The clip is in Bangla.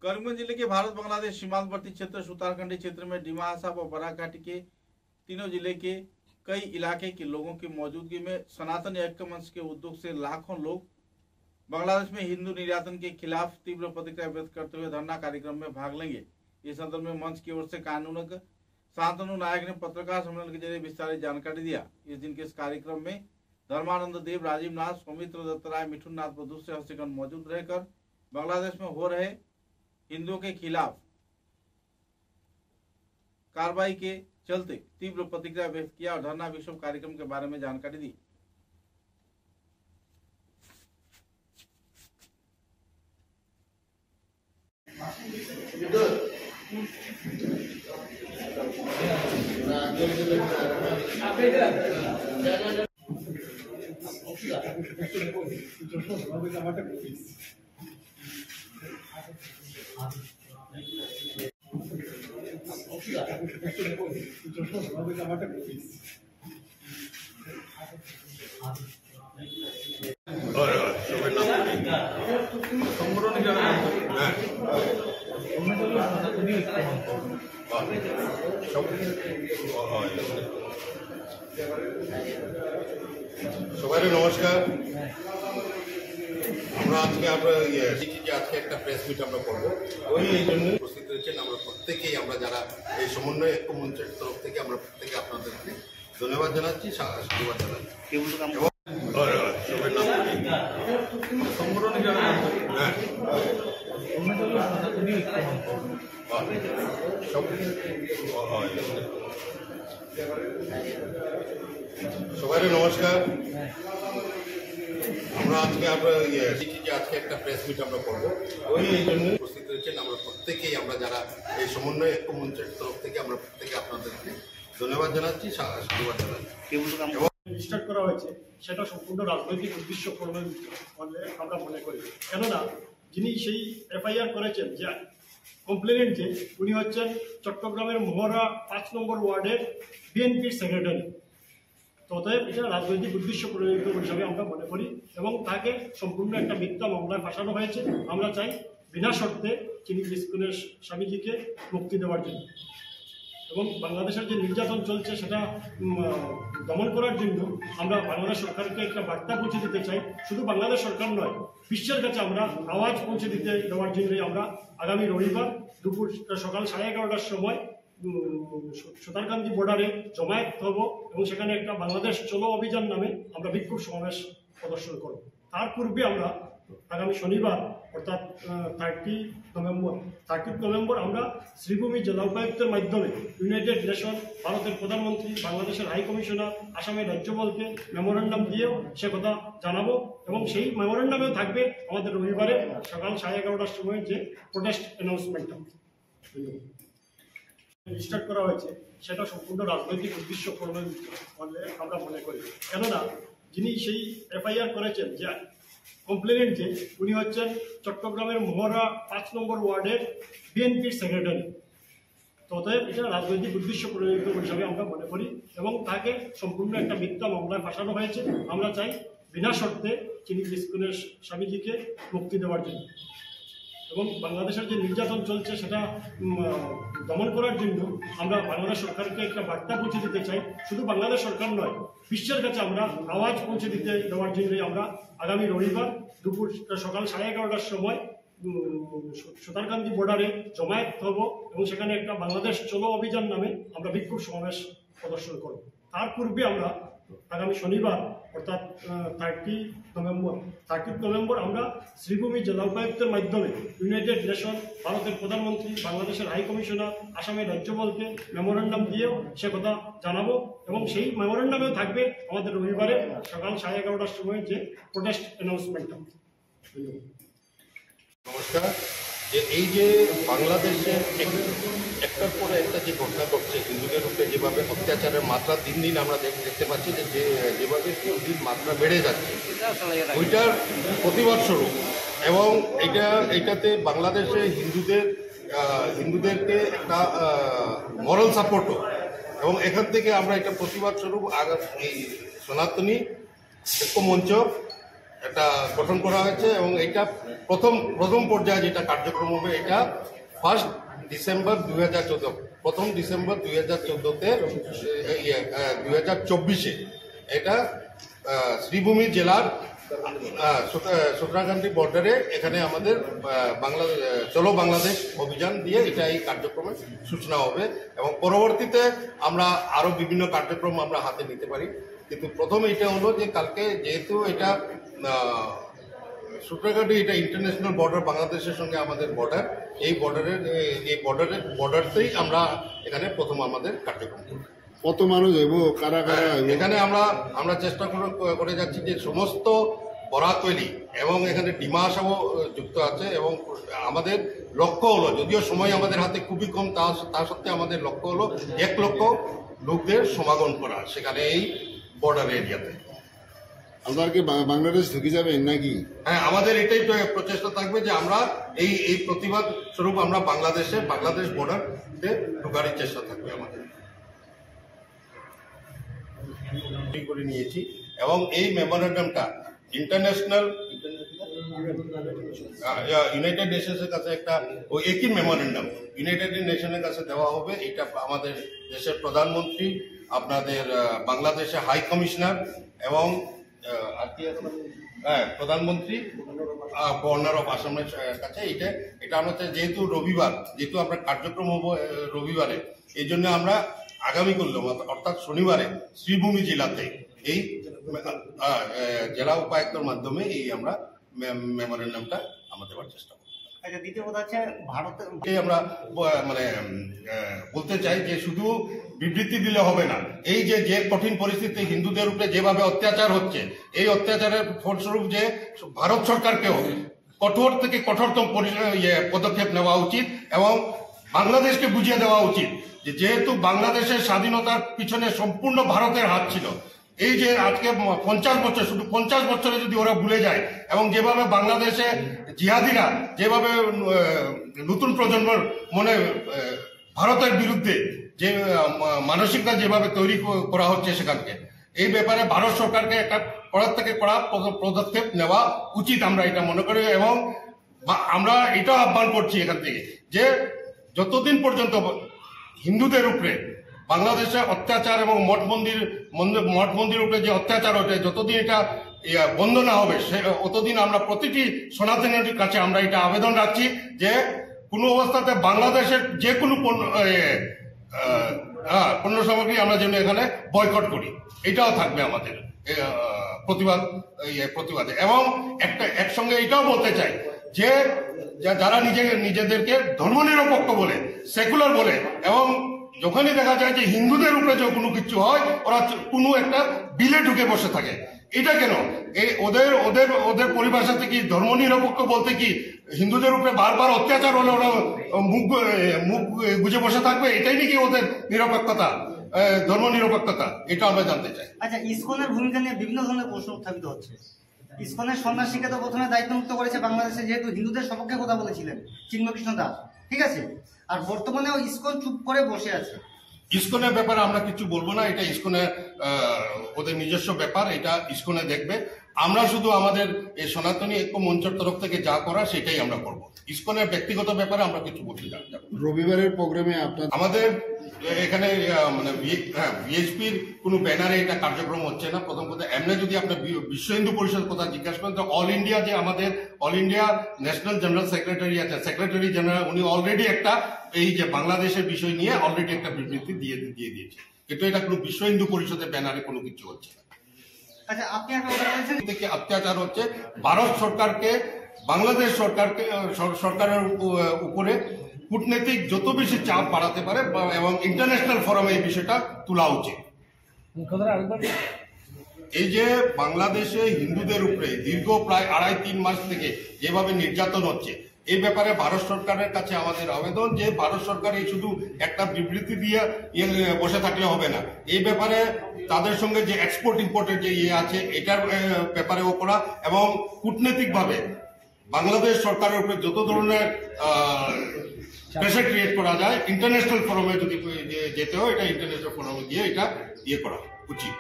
करीमगंज जिले के भारत बांग्लादेश सीमांतवर्ती क्षेत्र सुतारकंडी क्षेत्र में डिमा हसाब और बराकाटी के तीनों जिले के कई इलाके के लोगों की मौजूदगी में सनातन ऐक्य मंच के उद्योग से लाखों लोग बांग्लादेश में हिंदू निर्यातन के खिलाफ तीव्र प्रतिक्रिया व्यक्त करते हुए धरना कार्यक्रम में भाग लेंगे। इस संदर्भ में मंच की ओर से कानूनज्ञ शांतनु नायक ने पत्रकार सम्मेलन के जरिए विस्तारित जानकारी दिया। इस दिन के इस कार्यक्रम में धर्मानंद देव, राजीव नाथ, सौमित्र दत्त राय, मिठुन नाथ बधू से हस्तिगण मौजूद रहकर बांग्लादेश में हो रहे हिंदुओं के खिलाफ कार्रवाई के चलते तीव्र प्रतिक्रिया व्यक्त किया और धरना विक्षोभ कार्यक्रम के बारे में जानकारी दी। সবাই নমস্কার। আমরা আজকে আজকে একটা প্রেস মিট আমরা করব, ওই জন্য উপস্থিত রয়েছেন আমরা প্রত্যেকেই, আমরা যারা এই সমন্বয় ঐক্য মঞ্চের তরফ থেকে আমরা প্রত্যেকে আপনাদেরকে ধন্যবাদ জানাচ্ছি, সাধুবাদ জানাচ্ছি। সবাই নমস্কার। আমরা আজকে আজকে একটা প্রেস মিট আমরা করব, ওই জন্য উপস্থিত রয়েছেন আমরা প্রত্যেকেই, আমরা যারা এই সমন্বয় ঐক্য মঞ্চের তরফ থেকে আমরা প্রত্যেকে আপনাদেরকে ধন্যবাদ জানাচ্ছি, সাধুবাদ জানাচ্ছি। স্টার্ট করা হয়েছে সেটা সম্পূর্ণ রাজনৈতিক উদ্দেশ্য প্রণয়ন বলে আমরা মনে করি। কেননা যিনি সেই এফআইআর করেছেন, যে কমপ্লেনেন্ট, যে উনি হচ্ছেন চট্টগ্রামের মহড়া 5 নম্বর ওয়ার্ডের বিএনপির সেক্রেটারি। অতএব এটা রাজনৈতিক উদ্দেশ্য প্রণোদিত হিসাবে আমরা মনে করি এবং তাকে সম্পূর্ণ একটা মিথ্যা মামলায় ফাঁসানো হয়েছে। আমরা চাই বিনা শর্তে চিনি ইস্কনের স্বামীজিকে মুক্তি দেওয়ার জন্য এবং বাংলাদেশের যে নির্যাতন চলছে সেটা দমন করার জন্য আমরা বাংলাদেশ সরকারকে একটা বার্তা পৌঁছে দিতে চাই। শুধু বাংলাদেশ সরকার নয়, বিশ্বের কাছে আমরা আওয়াজ পৌঁছে দিতে দেওয়ার জন্যই আমরা আগামী রবিবার দুপুর সকাল 11:30টার সময় সুতারকান্দি বর্ডারে জমায়েত হব এবং সেখানে একটা বাংলাদেশ চলো অভিযান নামে আমরা বিক্ষোভ সমাবেশ প্রদর্শন করব। তার পূর্বে আমরা আগামী শনিবার অর্থাৎ 30 নভেম্বর আমরা শ্রীভূমি জেলা উপায়ুক্তের মাধ্যমে ইউনাইটেড নেশন, ভারতের প্রধানমন্ত্রী, বাংলাদেশের হাই কমিশনার, আসামের রাজ্যপালকে মেমোরেন্ডাম দিয়েও সে কথা জানাবো এবং সেই মেমোরেন্ডামেও থাকবে আমাদের রবিবারে সকাল 11:30টার সময় যে প্রোটেস্ট অ্যানাউন্সমেন্টটা স্টার্ট করা হয়েছে সেটা সম্পূর্ণ রাজনৈতিক উদ্দেশ্য প্রণয়ন বলে আমরা মনে করি। কেননা যিনি সেই এফআইআর করেছেন, যে কমপ্লেনেন্ট, যে উনি হচ্ছেন চট্টগ্রামের মহড়া 5 নম্বর ওয়ার্ডের বিএনপির সেক্রেটারি। অতএব এটা রাজনৈতিক উদ্দেশ্য প্রণোদিত হিসাবে আমরা মনে করি এবং তাকে সম্পূর্ণ একটা মিথ্যা মামলায় ফাঁসানো হয়েছে। আমরা চাই বিনা শর্তে চিনি ইস্কনের স্বামীজিকে মুক্তি দেওয়ার জন্য এবং বাংলাদেশের যে নির্যাতন চলছে সেটা দমন করার জন্য আমরা বাংলাদেশ সরকারকে একটা বার্তা পৌঁছে দিতে চাই। শুধু বাংলাদেশ সরকার নয়, বিশ্বের কাছে আমরা আওয়াজ পৌঁছে দিতে দেওয়ার জন্যই আমরা আগামী রবিবার দুপুর সকাল 11:30টার সময় সুতারকান্দি বর্ডারে জমায়েত হব এবং সেখানে একটা বাংলাদেশ চলো অভিযান নামে আমরা বিক্ষোভ সমাবেশ প্রদর্শন করব। তার পূর্বে আমরা আগামী শনিবার অর্থাৎ 30 নভেম্বর আমরা শ্রীভূমি জেলা উপায়ুক্তের মাধ্যমে ইউনাইটেড নেশন, ভারতের প্রধানমন্ত্রী, বাংলাদেশের হাই কমিশনার, আসামের রাজ্যপালকে মেমোরেন্ডাম দিয়েও সে কথা জানাবো এবং সেই মেমোরেন্ডামেও থাকবে আমাদের রবিবারে সকাল 11:30টার সময় যে প্রোটেস্ট অ্যানাউন্সমেন্টটা। নমস্কার। এই যে বাংলাদেশে একটার পরে একটা যে ঘটনা ঘটছে, হিন্দুদের উপরে যেভাবে অত্যাচারের মাত্রা দিন দিন আমরা দেখতে পাচ্ছি, যেভাবে দিন মাত্রা বেড়ে যাচ্ছে, ওইটার প্রতিবাদ স্বরূপ এবং এইটাতে বাংলাদেশে হিন্দুদেরকে একটা মরাল সাপোর্টও এবং এখান থেকে আমরা একটা প্রতিবাদ স্বরূপ এই সনাতনী ঐক্য মঞ্চ একটা গঠন করা হয়েছে এবং এটা প্রথম পর্যায়ে যেটা কার্যক্রম হবে এটা 1 ডিসেম্বর 2014 প্রথম ডিসেম্বর 2014-তে 2024-এ এটা শ্রীভূমি জেলার সুত্রাকান্দি বর্ডারে এখানে আমাদের চলো বাংলাদেশ অভিযান দিয়ে এটা এই কার্যক্রমের সূচনা হবে এবং পরবর্তীতে আমরা আরো বিভিন্ন কার্যক্রম আমরা হাতে নিতে পারি। কিন্তু প্রথম এটা হলো যে কালকে যেহেতু এটা সুত্রাকান্দি এটা ইন্টারন্যাশনাল বর্ডার, বাংলাদেশের সঙ্গে আমাদের বর্ডার, এই বর্ডারতেই আমরা এখানে প্রথম আমাদের কার্যক্রম করব। কত মানুষ হইব, কারা কারা হইব? এখানে আমরা চেষ্টা করে যাচ্ছি যে সমস্ত বরাকওয়েলি এবং এখানে ডিমা আসামও যুক্ত আছে এবং আমাদের লক্ষ্য হলো, যদিও সময় আমাদের হাতে খুবই কম, তা সত্ত্বেও আমাদের লক্ষ্য হলো 1 লক্ষ লোকদের সমাগম করা সেখানে এই বর্ডার এরিয়াতে। আপনারা কি বাংলাদেশ ঢুকে যাবেন নাকি? হ্যাঁ, আমাদের এটাই প্রচেষ্টা থাকবে যে আমরা এই প্রতিবাদ স্বরূপ আমরা বাংলাদেশ বর্ডারে ঢোকার চেষ্টা থাকবে আমাদের করে নিয়েছি। এবং এই মেমোরেন্ডামটা ইন্টারন্যাশনাল ইউনাইটেড নেশনসের কাছে একটা একই মেমোরেন্ডাম ইউনাইটেড নেশনের কাছে দেওয়া হবে। এটা আমাদের দেশের প্রধানমন্ত্রী, আপনাদের বাংলাদেশের হাই কমিশনার এবং প্রধানমন্ত্রী গভর্নর অফ আসামের কাছে এটা আমরা যেহেতু আমরা কার্যক্রম হবো রবিবারে, এই জন্য আমরা আগামী করলাম অর্থাৎ শনিবারে শ্রীভূমি জেলাতে এই জেলা উপায়ুক্তর মাধ্যমে এই আমরা মেমোরেন্ডামটা আমরা দেওয়ার চেষ্টা করব। দ্বিতীয় কথা হচ্ছে ভারতে আমরা মানে বলতে চাই যে শুধু বিবৃতি দিলে হবে না, এই যে কঠিন পরিস্থিতি হিন্দুদের উপরে যেভাবে অত্যাচার হচ্ছে, এই অত্যাচারের ফলস্বরূপ যে ভারত সরকারকেও কঠোর থেকে কঠোরতম পদক্ষেপ নেওয়া উচিত এবং বাংলাদেশকে বুঝিয়ে দেওয়া উচিত যে যেহেতু বাংলাদেশের স্বাধীনতার পিছনে সম্পূর্ণ ভারতের হাত ছিল, এই যে আজকে 50 বছর, শুধু 50 বছরে যদি ওরা ভুলে যায় এবং যেভাবে বাংলাদেশে জিহাদিরা যেভাবে নতুন প্রজন্মের মনে ভারতের বিরুদ্ধে যে মানসিকতা যেভাবে তৈরি করা হচ্ছে সেখানকে, এই ব্যাপারে ভারত সরকারকে একটা কড়ার থেকে কড়া পদক্ষেপ নেওয়া উচিত আমরা এটা মনে করি। এবং আমরা এটাও আহ্বান করছি এখান থেকে যে যতদিন পর্যন্ত হিন্দুদের উপরে বাংলাদেশে অত্যাচার এবং মঠ মন্দির উপরে যে অত্যাচার হচ্ছে, যতদিন এটা বন্ধ না হবে অতদিন আমরা প্রতিটি সনাতনীর কাছে আমরা এটা আবেদন রাখছি যে কোনো অবস্থাতে বাংলাদেশের যে কোনো পণ্য সামগ্রী আমরা যেন এখানে বয়কট করি, এটাও থাকবে আমাদের প্রতিবাদে। এবং একসঙ্গে এটাও বলতে চাই যে যারা নিজেদেরকে ধর্মনিরপেক্ষ বলে, সেকুলার বলে, এবং যখনই দেখা যায় যে হিন্দুদের উপরে যে কোনো কিছু হয় ওরা কোনো একটা বিলে ঢুকে বসে থাকে, এটা কেন? ওদের পরিভাষা থেকে ধর্মনিরপেক্ষ বলতে কি হিন্দুদের উপরে বারবার অত্যাচার হলে ওরা মুখ গুজে বসে থাকবে? এটাই নাকি ওদের নিরপেক্ষতা, ধর্মনিরপেক্ষতা? এটা আমরা জানতে চাই। আচ্ছা, ইসকনের ভূমিকা নিয়ে বিভিন্ন ধরনের প্রশ্ন উত্থাপিত হচ্ছে। ইসকনের সন্ন্যাসীকে তো প্রথমে দায়িত্বমুক্ত করেছে বাংলাদেশে, যেহেতু হিন্দুদের সপক্ষে কথা বলেছিলেন চিন্ময়কৃষ্ণ দাস, ঠিক আছে, আর বর্তমানেও ইসকন চুপ করে বসে আছে। ইসকনের ব্যাপারে আমরা কিছু বলবো না, এটা ইসকনের ওদের নিজস্ব ব্যাপার, এটা ইসকনে দেখবে। আমরা শুধু আমাদের এই সনাতনী ঐক্য মঞ্চের তরফ থেকে যা করা সেটাই আমরা করব। ইসকনের ব্যক্তিগত ব্যাপারে আমরা কিছু বলতে যাব। রবিবারের প্রোগ্রামে আমাদের এখানে মানে বিএসপির কোনো ব্যানারে এটা কার্যক্রম হচ্ছে না। প্রথম কথা, এমনি যদি আপনার বিশ্ব হিন্দু পরিষদ কথা জিজ্ঞাসা করেন তো অল ইন্ডিয়া যে আমাদের all India national general secretary আছে, সেক্রেটারি জেনারেল উনি অলরেডি একটা এই যে বাংলাদেশের বিষয় নিয়ে অলরেডি একটা বিবৃতি দিয়ে দিয়েছে, কিন্তু এটা কোনো বিশ্ব হিন্দু পরিষদের ব্যানারে কোনো কিছু হচ্ছে না। আচ্ছা, আপনি একটা কথা বলছেন থেকে অত্যাচার হচ্ছে, ভারত সরকারকে বাংলাদেশ সরকারের উপরে কূটনৈতিক যত বেশি চাপ বাড়াতে পারে এবং ইন্টারন্যাশনাল ফোরামে এই বিষয়টা তোলা উচিত। এই যে বাংলাদেশে হিন্দুদের উপরে দীর্ঘ প্রায় 2.5-3 মাস থেকে যেভাবে নির্যাতন হচ্ছে, এই ব্যাপারে ভারত সরকারের কাছে আমাদের আবেদন যে ভারত সরকার এই শুধু একটা বিবৃতি দিয়ে বসে থাকলে হবে না, এই ব্যাপারে তাদের সঙ্গে যে এক্সপোর্ট ইম্পোর্টের যে আছে এটার ব্যাপারেও করা এবং কূটনৈতিকভাবে বাংলাদেশ সরকারের উপরে যত ধরনের প্রেশার ক্রিয়েট করা যায় ইন্টারন্যাশনাল ফোরামে যদি যেতে হয়, এটা ইন্টারন্যাশনাল ফোরামে গিয়ে এটা করা উচিত।